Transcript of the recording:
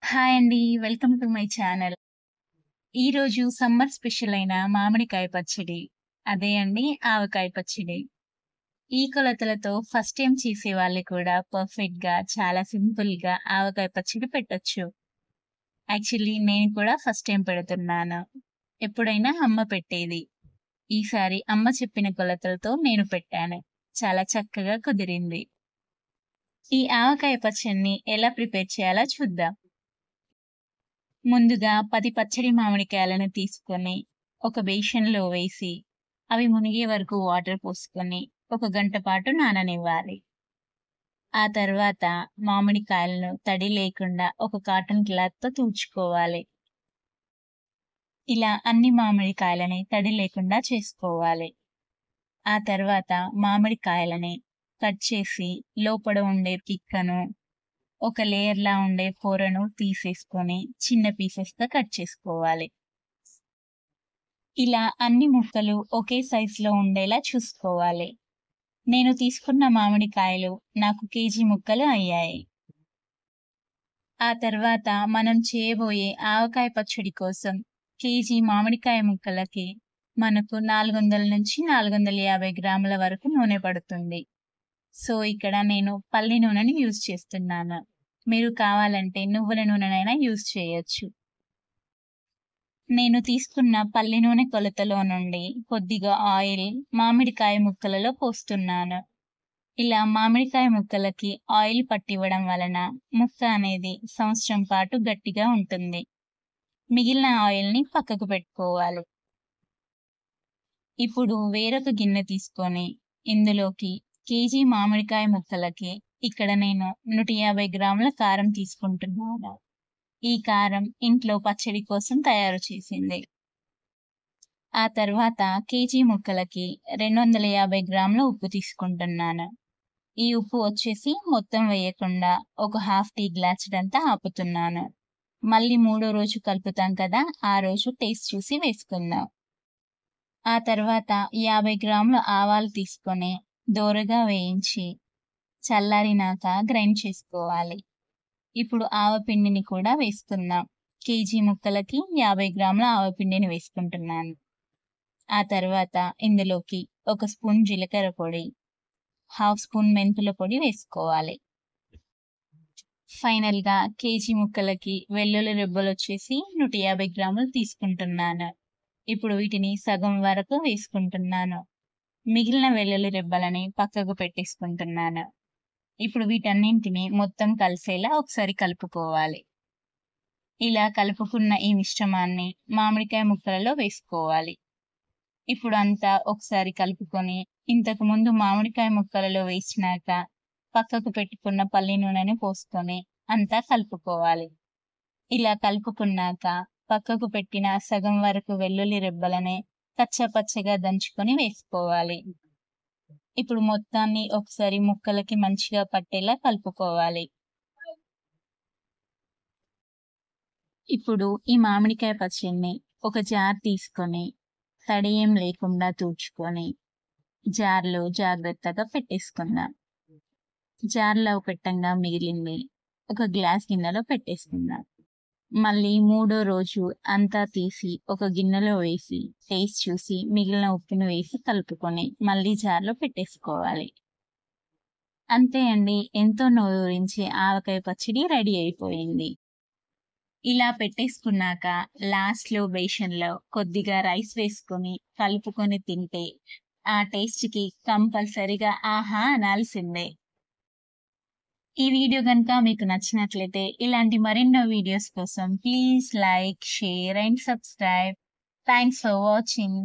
Hi అండి. Welcome to my channel. ఈరోజు summer special అయిన మామిడికాయ పచ్చడి. అదే అండి ఆవకాయ పచ్చడి. ఈ కొలతలతో ఫస్ట్ టైమ్ చేసేవాళ్ళు కూడా పర్ఫెక్ట్‌గా చాలా సింపుల్‌గా ఆవకాయ పచ్చడి పెట్టొచ్చు. యాక్చువల్లీ నేను కూడా ఫస్ట్ టైమ్ పెడుతున్నాను. ఎప్పుడైనా అమ్మ పెట్టేది. ఈసారి అమ్మ చెప్పిన కొలతలతో నేను పెట్టాను. చాలా చక్కగా కుదిరింది. ఈ ఆవకాయ పచ్చడిని ఎలా ప్రిపేర్ చేయాలో చూద్దాం. ముందుగా 10 పచ్చడి మామిడికాయలను తీసుకొని, ఒక బేషన్‌లో వేసి, అవి మునిగే వరకు వాటర్ పోసుకొని, ఒక గంట పాటు నాననివ్వాలి. ఆ తర్వాత మామిడికాయలను తడి లేకుండా ఒక కాటన్ క్లాత్‌తో తుడుచుకోవాలి. ఇలా అన్ని మామిడికాయలని తడి లేకుండా చేసుకోవాలి. ఆ తర్వాత మామిడికాయలని కట్ చేసి లోపల ఉండే పిక్కను, ఒక లేయర్‌లా ఉండే పొరను తీసేసుకొని చిన్న పీసెస్‌గా కట్ చేసుకోవాలి. ఇలా అన్ని ముక్కలు ఒకే సైజులో ఉండేలా చూసుకోవాలి. నేను తీసుకున్న మామిడికాయలు నాకు కేజీ ముక్కలు అయ్యాయి. ఆ తర్వాత మనం చేయబోయే ఆవకాయ పచ్చడి కోసం కేజీ మామిడికాయ ముక్కలకి మనకు 400-450 గ్రాముల వరకు నూనె పడుతుంది. సో, ఇక్కడ నేను పల్లి నూనెని యూజ్ చేస్తున్నాను. మీరు కావాలంటే నువ్వుల నూనెనైనా యూజ్ చేయొచ్చు. నేను తీసుకున్న పల్లి నూనె కొలతలో నుండి కొద్దిగా ఆయిల్ మామిడికాయ ముక్కలలో పోస్తున్నాను. ఇలా మామిడికాయ ముక్కలకి ఆయిల్ పట్టివ్వడం వలన ముక్క అనేది సంవత్సరం పాటు గట్టిగా ఉంటుంది. మిగిలిన ఆయిల్‌ని పక్కకు పెట్టుకోవాలి. ఇప్పుడు వేరొక గిన్నె తీసుకొని ఇందులోకి కేజీ మామిడికాయ ముక్కలకి ఇక్కడ నేను 150 గ్రాముల కారం తీసుకుంటున్నాను. ఈ కారం ఇంట్లో పచ్చడి కోసం తయారు చేసింది. ఆ తర్వాత కేజీ ముక్కలకి 250 గ్రాముల ఉప్పు తీసుకుంటున్నాను. ఈ ఉప్పు వచ్చేసి మొత్తం వేయకుండా ఒక హాఫ్ టీ గ్లాసుడంతా ఆపుతున్నాను. మళ్ళీ మూడో రోజు కలుపుతాం కదా, ఆ రోజు టేస్ట్ చూసి వేసుకుందాం. ఆ తర్వాత 50 గ్రాముల ఆవాలు తీసుకొని దోరగా వేయించి చల్లారినాక గ్రైండ్ చేసుకోవాలి. ఇప్పుడు ఆవపిండిని కూడా వేసుకుందాం. కేజీ ముక్కలకి 50 గ్రాముల ఆవపిండిని వేసుకుంటున్నాను. ఆ తర్వాత ఇందులోకి ఒక స్పూన్ జీలకర్ర పొడి, హాఫ్ స్పూన్ మెంతుల పొడి వేసుకోవాలి. ఫైనల్‌గా కేజీ ముక్కలకి వెల్లుల్లి రెబ్బలొచ్చేసి 150 గ్రాములు తీసుకుంటున్నాను. ఇప్పుడు వీటిని సగం వరకు వేసుకుంటున్నాను. మిగిలిన వెల్లుల్లి రెబ్బలని పక్కకు పెట్టేసుకుంటున్నాను. ఇప్పుడు వీటన్నింటిని మొత్తం కలిసేలా ఒకసారి కలుపుకోవాలి. ఇలా కలుపుకున్న ఈ మిశ్రమాన్ని మామిడికాయ ముక్కలలో వేసుకోవాలి. ఇప్పుడు అంతా ఒకసారి కలుపుకొని ఇంతకు ముందు మామిడికాయ ముక్కలలో వేసినాక పక్కకు పెట్టుకున్న పల్లి నూనెని పోసుకొని అంతా కలుపుకోవాలి. ఇలా కలుపుకున్నాక పక్కకు పెట్టిన సగం వరకు వెల్లుల్లి రెబ్బలని కచ్చాపచ్చగా దంచుకొని వేసుకోవాలి. ఇప్పుడు మొత్తాన్ని ఒకసారి ముక్కలకి మంచిగా పట్టేలా కలుపుకోవాలి. ఇప్పుడు ఈ మామిడికాయ పచ్చడిని ఒక జార్ తీసుకొని తడి ఏం లేకుండా తుడుచుకొని జార్‌లో జాగ్రత్తగా పెట్టేసుకుందాం. జార్‌లో పెట్టంగా మిగిలింది ఒక గ్లాస్ గిన్నెలో పెట్టేసుకుందాం. మళ్ళీ మూడో రోజు అంతా తీసి ఒక గిన్నెలో వేసి టేస్ట్ చూసి మిగిలిన ఉప్పును వేసి కలుపుకొని మళ్ళీ జార్‌లో పెట్టేసుకోవాలి. అంతే అండి. ఎంతో నోరూరించే ఆవకాయ పచ్చడి రెడీ అయిపోయింది. ఇలా పెట్టేసుకున్నాక లాస్ట్‌లో బేషన్‌లో కొద్దిగా రైస్ వేసుకొని కలుపుకొని తింటే ఆ టేస్ట్‌కి కంపల్సరీగా ఆహా అనాల్సిందే. ఈ వీడియో గనుక మీకు నచ్చినట్లయితే ఇలాంటి మరెన్నో వీడియోస్ కోసం please like, share and subscribe. Thanks for watching.